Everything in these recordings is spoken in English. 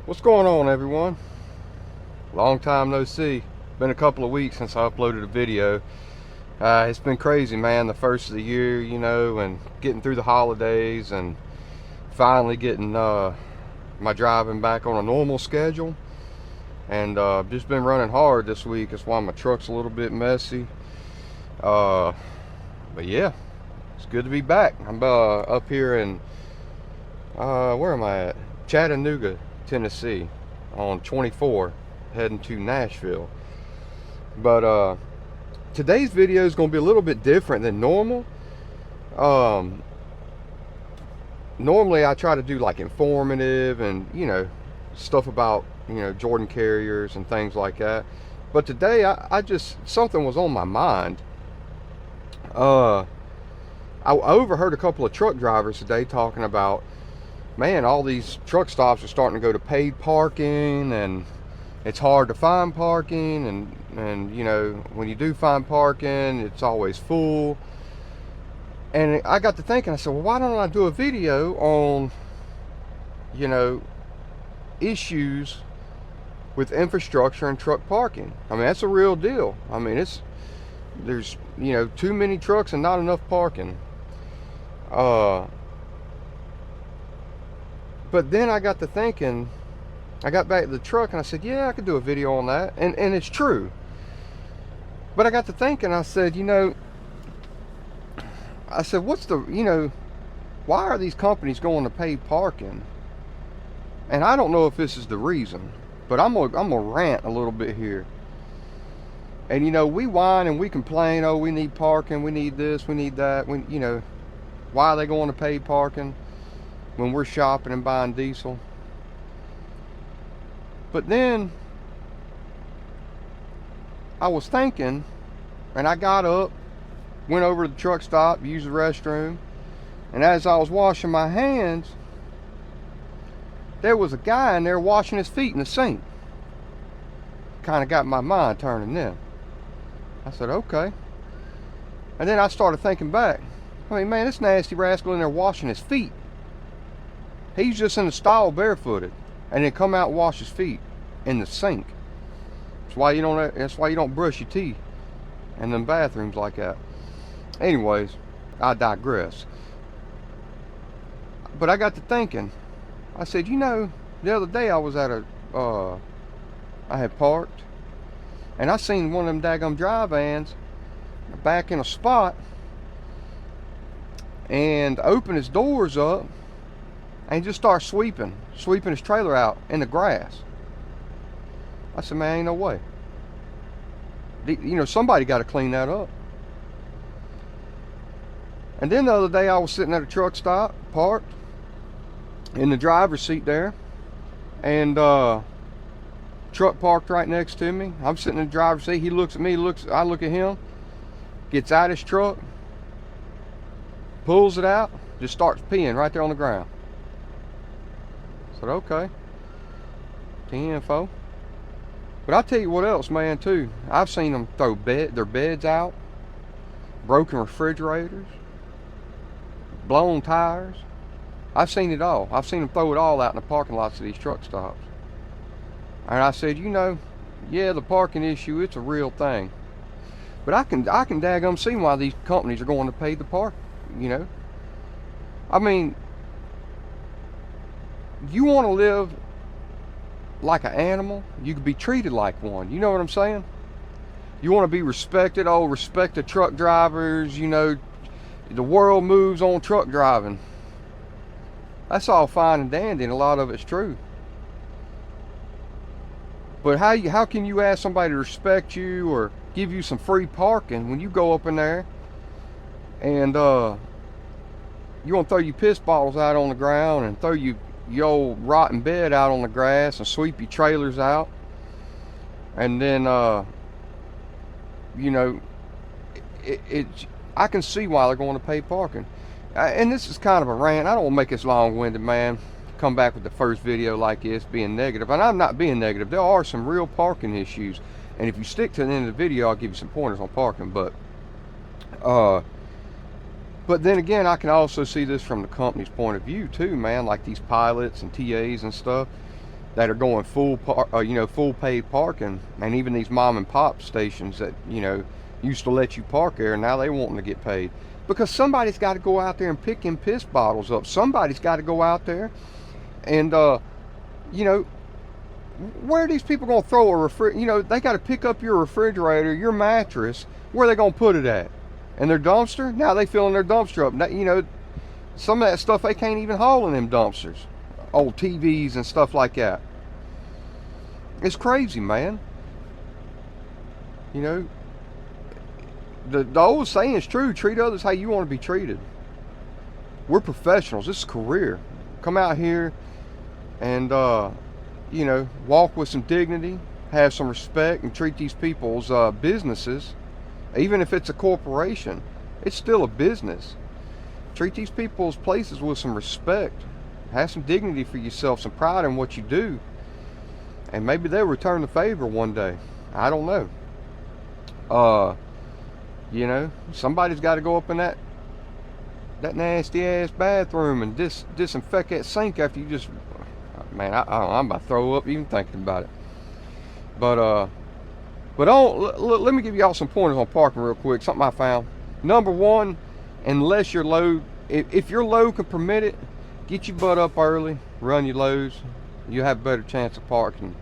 What's going on, everyone? Long time no see. Been a couple of weeks since I uploaded a video. It's been crazy, man. The first of the year, and getting through the holidays and finally getting my driving back on a normal schedule. And just been running hard this week. That's why my truck's a little bit messy. But yeah, it's good to be back. I'm up here in where am I at? Chattanooga, Tennessee, on 24, heading to Nashville. But today's video is going to be a little bit different than normal. Normally I try to do like informative and stuff about Jordan carriers and things like that. But today I just, something was on my mind. I overheard a couple of truck drivers today talking about, man, all these truck stops are starting to go to paid parking, and it's hard to find parking, and when you do find parking, it's always full. And I got to thinking, I said, well, why don't I do a video on issues with infrastructure and truck parking? I mean, that's a real deal. I mean, there's too many trucks and not enough parking. But then I got to thinking, I got back to the truck and I said, yeah, I could do a video on that. And it's true. But I got to thinking, I said, what's the, why are these companies going to pay parking? And I don't know if this is the reason, but I'm gonna rant a little bit here. And we whine and we complain, oh, we need parking, we need this, we need that. Why are they going to pay parking when we're shopping and buying diesel? But then I was thinking, and I got up, went over to the truck stop, used the restroom, and as I was washing my hands, there was a guy in there washing his feet in the sink. Kind of got my mind turning then. I said, okay. And then I started thinking back. I mean, man, this nasty rascal in there washing his feet. He's just in the stall barefooted, and then come out and wash his feet in the sink. That's why you don't brush your teeth in them bathrooms like that. Anyways, I digress. But I got to thinking. I said, the other day I was at I had parked, and I seen one of them daggum dry vans back in a spot and open his doors up and just start sweeping his trailer out in the grass. I said, man, ain't no way. Somebody got to clean that up. And then the other day I was sitting at a truck stop, parked in the driver's seat there, and truck parked right next to me. I'm sitting in the driver's seat. He looks at me, I look at him, gets out his truck, pulls it out, just starts peeing right there on the ground. I said, okay, the info. But I'll tell you what else, man, too. I've seen them throw their beds out, broken refrigerators, blown tires. I've seen it all. I've seen them throw it all out in the parking lots of these truck stops. And I said, yeah, the parking issue, it's a real thing. But I can daggum see why these companies are going to pay the park, I mean, you want to live like an animal, you could be treated like one. You know what I'm saying? You want to be respected. Oh, respect the truck drivers. The world moves on truck driving. That's all fine and dandy, and a lot of it's true. But how can you ask somebody to respect you or give you some free parking when you go up in there and you want to throw your piss bottles out on the ground and throw your old rotten bed out on the grass and sweep your trailers out, and then I can see why they're going to pay parking. And this is kind of a rant. I don't want to make this long-winded, man. Come back with the first video like this being negative, and I'm not being negative. There are some real parking issues, and if you stick to the end of the video, I'll give you some pointers on parking. But then again, I can also see this from the company's point of view too, man. Like these pilots and TAs and stuff, that are going full full paid parking, and even these mom and pop stations that used to let you park there, now they wanting to get paid, because somebody's got to go out there and pick them piss bottles up. Somebody's got to go out there and where are these people going to throw a they got to pick up your refrigerator, your mattress. Where are they going to put it at? In their dumpster? Now they filling their dumpster up. Some of that stuff they can't even haul in them dumpsters. Old TVs and stuff like that. It's crazy, man. The old saying is true: treat others how you want to be treated. We're professionals. This is a career. Come out here and walk with some dignity, have some respect, and treat these people's businesses, even if it's a corporation, it's still a business. Treat these people's places with some respect. Have some dignity for yourself, some pride in what you do, and maybe they'll return the favor one day. I don't know. Somebody's got to go up in that nasty ass bathroom and disinfect that sink after you just, man, I'm about to throw up even thinking about it. But let me give y'all some pointers on parking real quick. Something I found. Number one, unless your load, if your load can permit it, get your butt up early, run your loads. You have a better chance of parking.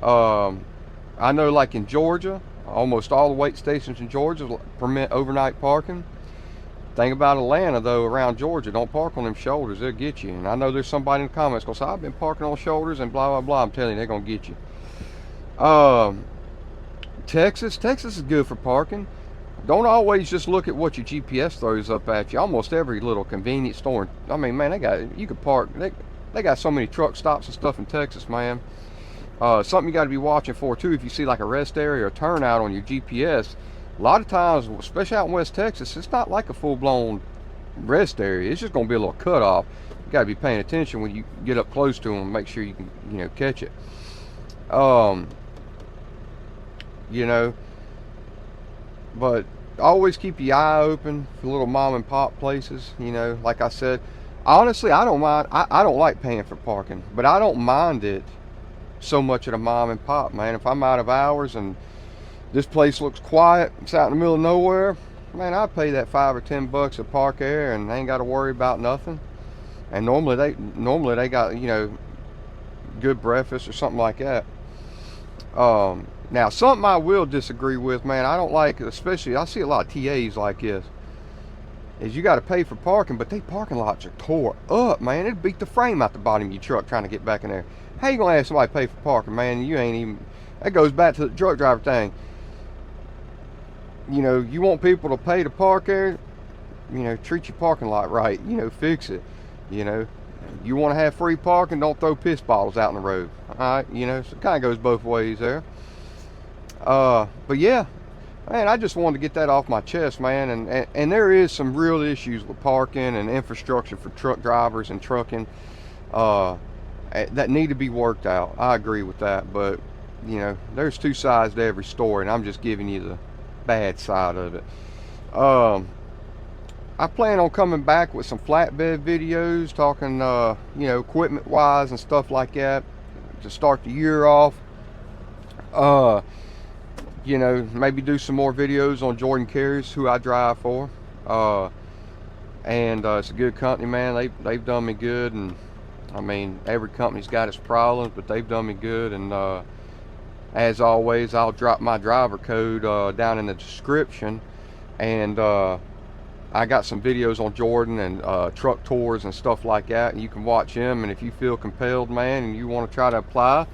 I know, like in Georgia, almost all the weight stations in Georgia permit overnight parking. Thing about Atlanta, though, around Georgia, don't park on them shoulders. They'll get you. And I know there's somebody in the comments going to say, I've been parking on shoulders and blah, blah, blah. I'm telling you, they're going to get you. Texas is good for parking. Don't always just look at what your GPS throws up at you. Almost every little convenience store, I mean, man, you could park. They got so many truck stops and stuff in Texas, man. Something you got to be watching for too, if you see like a rest area or turnout on your GPS. A lot of times, especially out in West Texas, it's not like a full-blown rest area. It's just going to be a little cutoff. You got to be paying attention when you get up close to them. Make sure you can, catch it. But always keep your eye open for little mom and pop places. Like I said, honestly, I don't mind. I don't like paying for parking, but I don't mind it so much at a mom and pop, man. If I'm out of hours and this place looks quiet, it's out in the middle of nowhere, man, I pay that $5 or $10 at park there, and I ain't got to worry about nothing. And normally they got good breakfast or something like that. Now, something I will disagree with, man, I don't like, especially I see a lot of TAs like this, is you got to pay for parking, but they parking lots are tore up, man. It'd beat the frame out the bottom of your truck trying to get back in there. How you gonna have somebody pay for parking, man? You ain't even. That goes back to the truck driver thing. You want people to pay to park there. Treat your parking lot right. Fix it. You want to have free parking, don't throw piss bottles out in the road. All right, so it kind of goes both ways there. But yeah, man, I just wanted to get that off my chest, man. And there is some real issues with parking and infrastructure for truck drivers and trucking that need to be worked out. I agree with that, but there's two sides to every story, and I'm just giving you the bad side of it. I plan on coming back with some flatbed videos, talking equipment wise and stuff like that to start the year off. Maybe do some more videos on Jordan Carriers, who I drive for. And it's a good company, man. They've done me good, and I mean, every company's got its problems, but they've done me good. And as always, I'll drop my driver code down in the description. And I got some videos on Jordan and truck tours and stuff like that, and you can watch them. And if you feel compelled, man, and you want to try to apply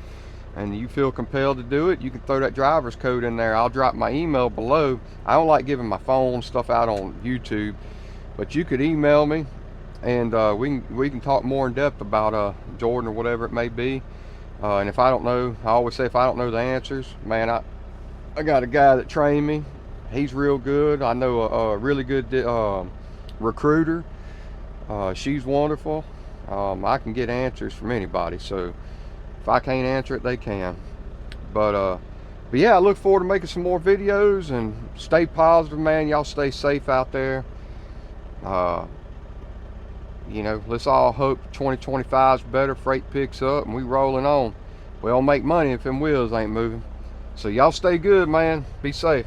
and you feel compelled to do it, you can throw that driver's code in there. I'll drop my email below. I don't like giving my phone stuff out on YouTube, but you could email me, and we can talk more in depth about Jordan or whatever it may be. And if I don't know, I always say if I don't know the answers, man, I got a guy that trained me. He's real good. I know a really good recruiter. She's wonderful. I can get answers from anybody, so if I can't answer it, they can. But yeah, I look forward to making some more videos, and stay positive, man. Y'all stay safe out there. Let's all hope 2025 is better, freight picks up, and we rolling on. we don't make money if them wheels ain't moving. So y'all stay good, man. Be safe.